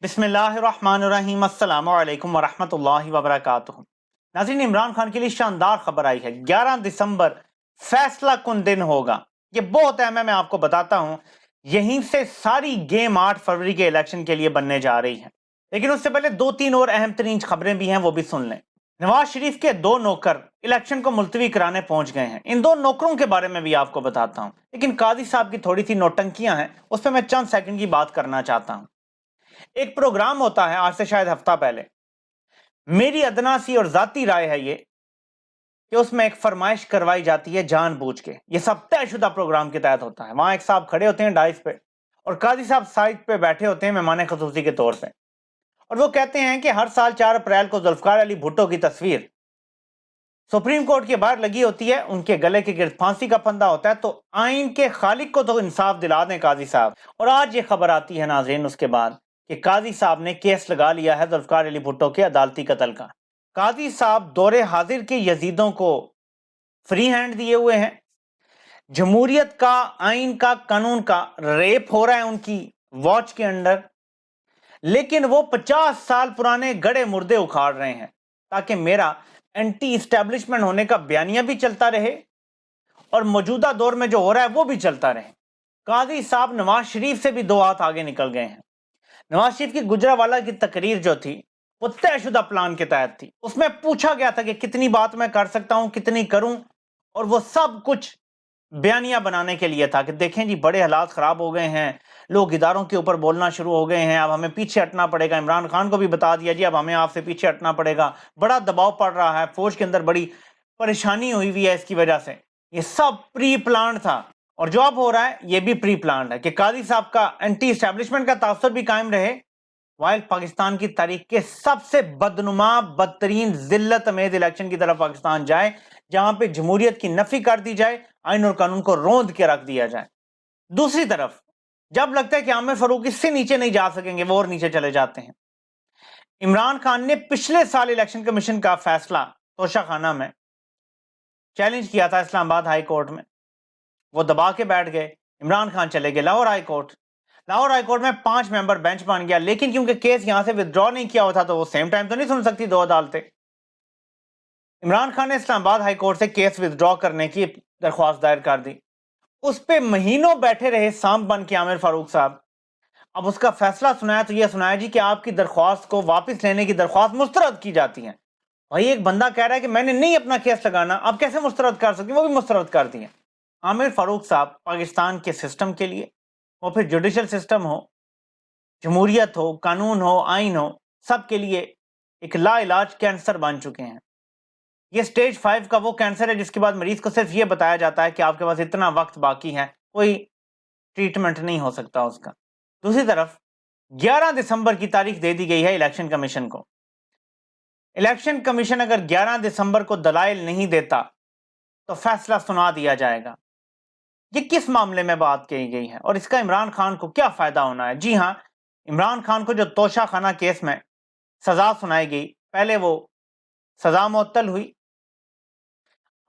बिस्मिल्लाहिर्रहमानिर्रहीम अस्सलामु अलैकुम वरहमतुल्लाहि वबरकातुहू। नाज़रीन, इमरान खान के लिए शानदार खबर आई है। 11 दिसंबर फैसला कुन दिन होगा। ये बहुत अहम है, मैं आपको बताता हूँ। यहीं से सारी गेम 8 फरवरी के इलेक्शन के लिए बनने जा रही है। लेकिन उससे पहले 2-3 और अहम तरीन खबरें भी हैं, वो भी सुन लें। नवाज शरीफ के 2 नौकर इलेक्शन को मुलतवी कराने पहुंच गए हैं। इन 2 नौकरों के बारे में भी आपको बताता हूं, लेकिन काजी साहब की थोड़ी सी नौटंकियां हैं, उस पर मैं चंद सेकंड की बात करना चाहता हूं। एक प्रोग्राम होता है, आज से शायद हफ्ता पहले, मेरी अदना सी और जाती राय है ये, कि उसमें एक फरमाइश करवाई जाती है जानबूझ के। ये सब तयशुदा प्रोग्राम के तहत होता है। वहां एक साहब खड़े होते हैं डाइस पे, और काजी साहब साइड पे बैठे होते हैं मेहमान खसूसी के तौर पे, और वो कहते हैं कि हर साल 4 अप्रैल को जुल्फकार अली भुट्टो की तस्वीर सुप्रीम कोर्ट के बाहर लगी होती है, उनके गले के गिर्द फांसी का फंदा होता है। तो आइन के खालिक को तो इंसाफ दिला दें काजी साहब। और आज ये खबर आती है नाज़रीन उसके बाद, कि काजी साहब ने केस लगा लिया है जुल्फकार अली भुट्टो के अदालती कत्ल का। काजी साहब दौरे हाजिर के यजीदों को फ्री हैंड दिए हुए हैं। जमहूरियत का, आइन का, कानून का रेप हो रहा है उनकी वॉच के अंडर, लेकिन वो 50 साल पुराने गड़े मुर्दे उखाड़ रहे हैं, ताकि मेरा एंटी इस्टेब्लिशमेंट होने का बयानिया भी चलता रहे और मौजूदा दौर में जो हो रहा है वो भी चलता रहे। काजी साहब नवाज शरीफ से भी 2 हाथ आगे निकल गए हैं। नवाज शरीफ की गुजरावाला की तकरीर जो थी, वो तयशुदा प्लान के तहत थी। उसमें पूछा गया था कि कितनी बात मैं कर सकता हूं, कितनी करूं, और वो सब कुछ बयानिया बनाने के लिए था कि देखें जी, बड़े हालात खराब हो गए हैं, लोग इदारों के ऊपर बोलना शुरू हो गए हैं, अब हमें पीछे हटना पड़ेगा। इमरान खान को भी बता दिया जी, अब हमें आपसे पीछे हटना पड़ेगा, बड़ा दबाव पड़ रहा है, फौज के अंदर बड़ी परेशानी हुई हुई है इसकी वजह से। ये सब प्री प्लान था, और जो अब हो रहा है ये भी प्री प्लान है कि काजी साहब का एंटी एस्टेब्लिशमेंट का तासुर भी कायम रहे, वाइल पाकिस्तान की तारीख के सबसे बदनुमा, बदतरीन, जिल्लत अमेज इलेक्शन की तरफ पाकिस्तान जाए, जहां पे जमहूरियत की नफी कर दी जाए, आइन और कानून को रोंद के रख दिया जाए। दूसरी तरफ जब लगता है कि आमिर फारूक इससे नीचे नहीं जा सकेंगे, वो और नीचे चले जाते हैं। इमरान खान ने पिछले साल इलेक्शन कमीशन का फैसला तोशाखाना में चैलेंज किया था इस्लामाबाद हाई कोर्ट में, वो दबा के बैठ गए। इमरान खान चले गए Lahore high court. Lahore high court में 5 मेंबर बेंच बन गया, लेकिन क्योंकि केस यहां से विदड्रॉ नहीं किया हुआ था, तो वो सेम टाइम तो नहीं सुन सकती 2 अदालतें। इमरान खान ने इस्लामाबाद हाई कोर्ट से केस विदड्रॉ करने की दरख्वास्त दायर कर दी। उस पे महीनों बैठे रहे सांप बन के आमिर फारूक साहब। अब उसका फैसला सुनाया तो यह सुनाया जी कि आपकी दरख्वास्त को वापस लेने की दरख्वास्त मुस्तरद की जाती है। भाई, एक बंदा कह रहा है कि मैंने नहीं अपना केस लगाना, आप कैसे मुस्तरद कर सकते? वो भी मुस्तरद कर दिए। आमिर फारूक साहब पाकिस्तान के सिस्टम के लिए, वो फिर जुडिशल सिस्टम हो, जमहूरियत हो, कानून हो, आइन हो, सब के लिए एक लाइलाज कैंसर बन चुके हैं। ये स्टेज 5 का वो कैंसर है जिसके बाद मरीज को सिर्फ ये बताया जाता है कि आपके पास इतना वक्त बाकी है, कोई ट्रीटमेंट नहीं हो सकता उसका। दूसरी तरफ 11 दिसंबर की तारीख दे दी गई है इलेक्शन कमीशन को। इलेक्शन कमीशन अगर 11 दिसंबर को दलाइल नहीं देता तो फैसला सुना दिया जाएगा। ये किस मामले में बात कही गई है और इसका इमरान खान को क्या फायदा होना है? जी हां, इमरान खान को जो तोशाखाना केस में सजा सुनाई गई, पहले वो सजा मुअत्तल हुई,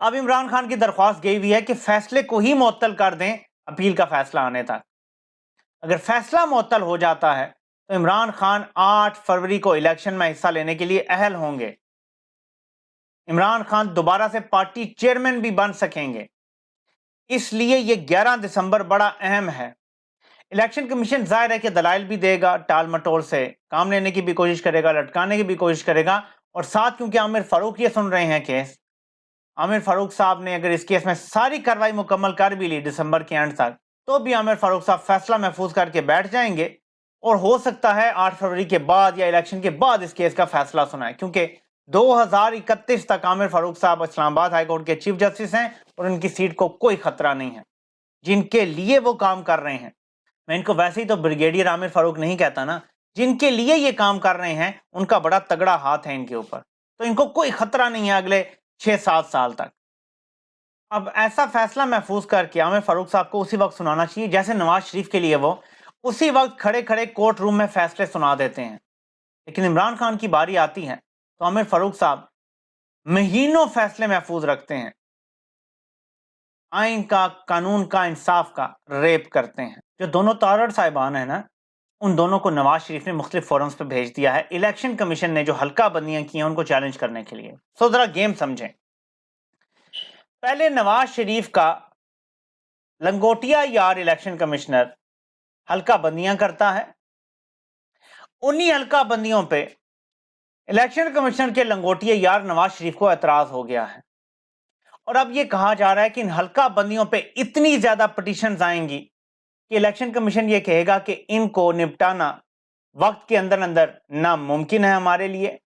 अब इमरान खान की दरख्वास्त गई हुई है कि फैसले को ही मुअत्तल कर दें अपील का फैसला आने तक। अगर फैसला मुअत्तल हो जाता है तो इमरान खान 8 फरवरी को इलेक्शन में हिस्सा लेने के लिए अहल होंगे। इमरान खान दोबारा से पार्टी चेयरमैन भी बन सकेंगे। इसलिए यह 11 दिसंबर बड़ा अहम है। इलेक्शन कमीशन जाहिर है कि दलाइल भी देगा, टाल मटोल से काम लेने की भी कोशिश करेगा, लटकाने की भी कोशिश करेगा। और साथ क्योंकि आमिर फारूक ये सुन रहे हैं केस, आमिर फारूक साहब ने अगर इस केस में सारी कार्रवाई मुकम्मल कर भी ली दिसंबर के एंड तक, तो भी आमिर फारूक साहब फैसला महफूज करके बैठ जाएंगे, और हो सकता है 8 फरवरी के बाद या इलेक्शन के बाद इस केस का फैसला सुनाए, क्योंकि 2031 तक आमिर फारूक साहब इस्लामाबाद हाई कोर्ट के चीफ जस्टिस हैं और उनकी सीट को कोई खतरा नहीं है। जिनके लिए वो काम कर रहे हैं, मैं इनको वैसे ही तो ब्रिगेडियर आमिर फारूक नहीं कहता ना, जिनके लिए ये काम कर रहे हैं उनका बड़ा तगड़ा हाथ है इनके ऊपर, तो इनको कोई खतरा नहीं है अगले 6-7 साल तक। अब ऐसा फैसला महफूज करके आमिर फारूक साहब को उसी वक्त सुनाना चाहिए जैसे नवाज शरीफ के लिए वो उसी वक्त खड़े खड़े कोर्ट रूम में फैसले सुना देते हैं। लेकिन इमरान खान की बारी आती है तो आमिर फारूक साहब महीनों फैसले महफूज रखते हैं, आइन का, कानून का, इंसाफ का रेप करते हैं। जो दोनों तारड़ साहिबान है ना, उन दोनों को नवाज शरीफ ने मुख्तलिफ फोरम्स पे भेज दिया है इलेक्शन कमीशन ने जो हल्का बंदियां की हैं उनको चैलेंज करने के लिए। सो जरा गेम समझें। पहले नवाज शरीफ का लंगोटिया यार इलेक्शन कमिश्नर हल्का बंदियां करता है, उन्हीं हल्का बंदियों पे इलेक्शन कमिश्नर के लंगोटिया यार नवाज शरीफ को एतराज हो गया है और अब ये कहा जा रहा है कि इन हल्का बंदियों पे इतनी ज्यादा पिटीशंस आएंगी कि इलेक्शन कमीशन ये कहेगा कि इनको निपटाना वक्त के अंदर अंदर नामुमकिन है हमारे लिए,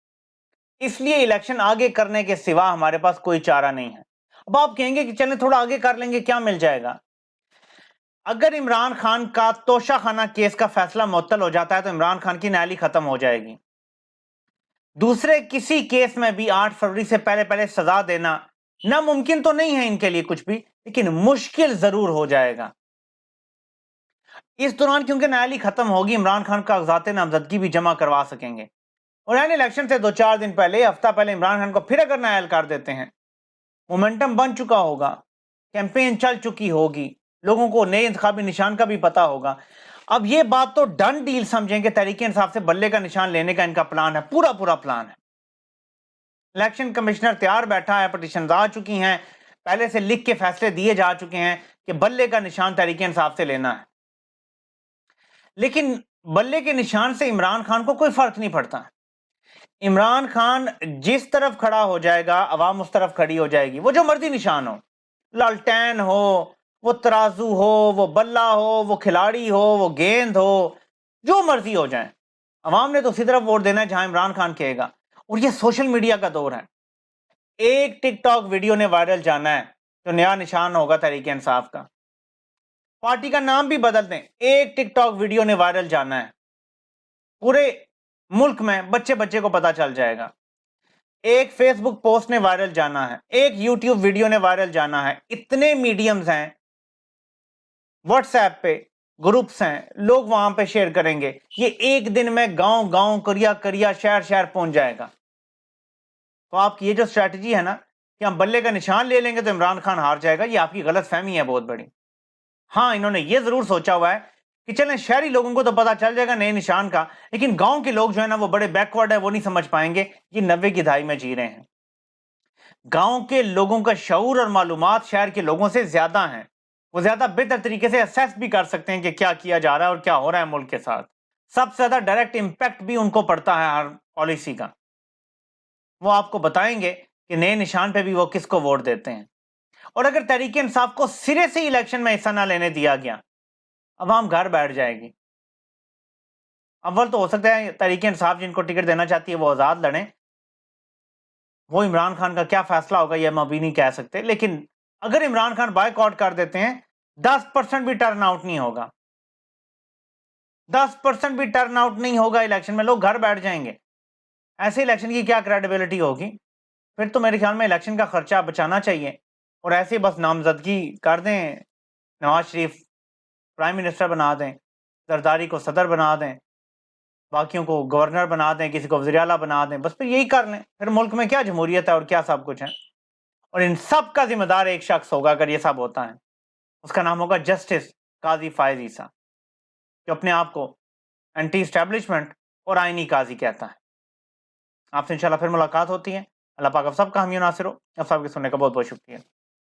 इसलिए इलेक्शन आगे करने के सिवा हमारे पास कोई चारा नहीं है। अब आप कहेंगे कि चलें थोड़ा आगे कर लेंगे, क्या मिल जाएगा? अगर इमरान खान का तोशाखाना केस का फैसला मुअत्तल हो जाता है तो इमरान खान की न्यायाली खत्म हो जाएगी। दूसरे किसी केस में भी 8 फरवरी से पहले पहले सजा देना नामुमकिन तो नहीं है इनके लिए कुछ भी, लेकिन मुश्किल जरूर हो जाएगा। इस दौरान क्योंकि न्यायाली खत्म होगी, इमरान खान कागजात नामजदगी भी जमा करवा सकेंगे और यानी इलेक्शन से 2-4 दिन पहले, हफ्ता पहले इमरान खान को फिर अगर नायल कर देते हैं, मोमेंटम बन चुका होगा, कैंपेन चल चुकी होगी, लोगों को नए इंतखाबी निशान का भी पता होगा। अब ये बात तो डन डील समझेंगे, तहरीक इंसाफ से बल्ले का निशान लेने का इनका प्लान है, पूरा प्लान है। इलेक्शन कमिश्नर तैयार बैठा है, पिटीशन आ चुकी हैं, पहले से लिख के फैसले दिए जा चुके हैं कि बल्ले का निशान तहरीक इंसाफ से लेना है। लेकिन बल्ले के निशान से इमरान खान को कोई फर्क नहीं पड़ता। इमरान खान जिस तरफ खड़ा हो जाएगा, अवाम उस तरफ खड़ी हो जाएगी, वो जो मर्जी निशान हो, लालटेन हो, वो तराजू हो, वो बल्ला हो, वो खिलाड़ी हो, वो गेंद हो, जो मर्जी हो जाए, अवाम ने तो उसी तरफ वोट देना है जहां इमरान खान कहेगा। और ये सोशल मीडिया का दौर है, एक टिकटॉक वीडियो ने वायरल जाना है तो नया निशान होगा तहरीक इंसाफ का। पार्टी का नाम भी बदल दें, एक टिकटॉक वीडियो ने वायरल जाना है, पूरे मुल्क में बच्चे बच्चे को पता चल जाएगा। एक फेसबुक पोस्ट ने वायरल जाना है, एक यूट्यूब वीडियो ने वायरल जाना है, इतने मीडियम्स हैं, व्हाट्सएप पे ग्रुप्स हैं, लोग वहां पे शेयर करेंगे, ये एक दिन में गांव गांव, करिया करिया, शहर शहर पहुंच जाएगा। तो आपकी ये जो स्ट्रैटेजी है ना कि हम बल्ले का निशान ले लेंगे तो इमरान खान हार जाएगा, ये आपकी गलत फहमी है बहुत बड़ी। हाँ, इन्होंने ये जरूर सोचा हुआ है कि चलें शहरी लोगों को तो पता चल जाएगा नए निशान का, लेकिन गांव के लोग जो है ना वो बड़े बैकवर्ड है, वो नहीं समझ पाएंगे। ये 90 की दहाई में जी रहे हैं, गांव के लोगों का शऊर और मालूमात शहर के लोगों से ज्यादा हैं, वो ज्यादा बेहतर तरीके से असेस भी कर सकते हैं कि क्या किया जा रहा है और क्या हो रहा है मुल्क के साथ। सबसे ज्यादा डायरेक्ट इंपैक्ट भी उनको पड़ता है हर पॉलिसी का। वो आपको बताएंगे कि नए निशान पे भी वो किसको वोट देते हैं। और अगर तहरीक इंसाफ को सिरे से इलेक्शन में हिस्सा ना लेने दिया गया, अवाम घर बैठ जाएगी। अव्वल तो हो सकता है तहरीक इंसाफ जिनको टिकट देना चाहती है वो आजाद लड़ें, वो इमरान खान का क्या फैसला होगा ये हम अभी नहीं कह सकते, लेकिन अगर इमरान खान बायकॉट कर देते हैं 10% भी टर्न आउट नहीं होगा, 10% भी टर्न आउट नहीं होगा इलेक्शन में, लोग घर बैठ जाएंगे। ऐसे इलेक्शन की क्या क्रेडिबिलिटी होगी? फिर तो मेरे ख्याल में इलेक्शन का खर्चा बचाना चाहिए और ऐसे बस नामजदगी कर दें, नवाज शरीफ प्राइम मिनिस्टर बना दें, जरदारी को सदर बना दें, बाकियों को गवर्नर बना दें, किसी को वज़ीर आला बना दें, बस फिर यही कर लें। फिर मुल्क में क्या जमहूरियत है और क्या सब कुछ है। और इन सब का जिम्मेदार एक शख्स होगा अगर ये सब होता है, उसका नाम होगा जस्टिस काजी फायज ईसा, जो अपने आप को एंटी इस्टेब्लिशमेंट और आईनी काजी कहता है। आपसे इंशाल्लाह फिर मुलाकात होती है। अल्लाह पाक आप सबका हामी नासिर हो। आप सबके सुनने का बहुत बहुत शुक्रिया।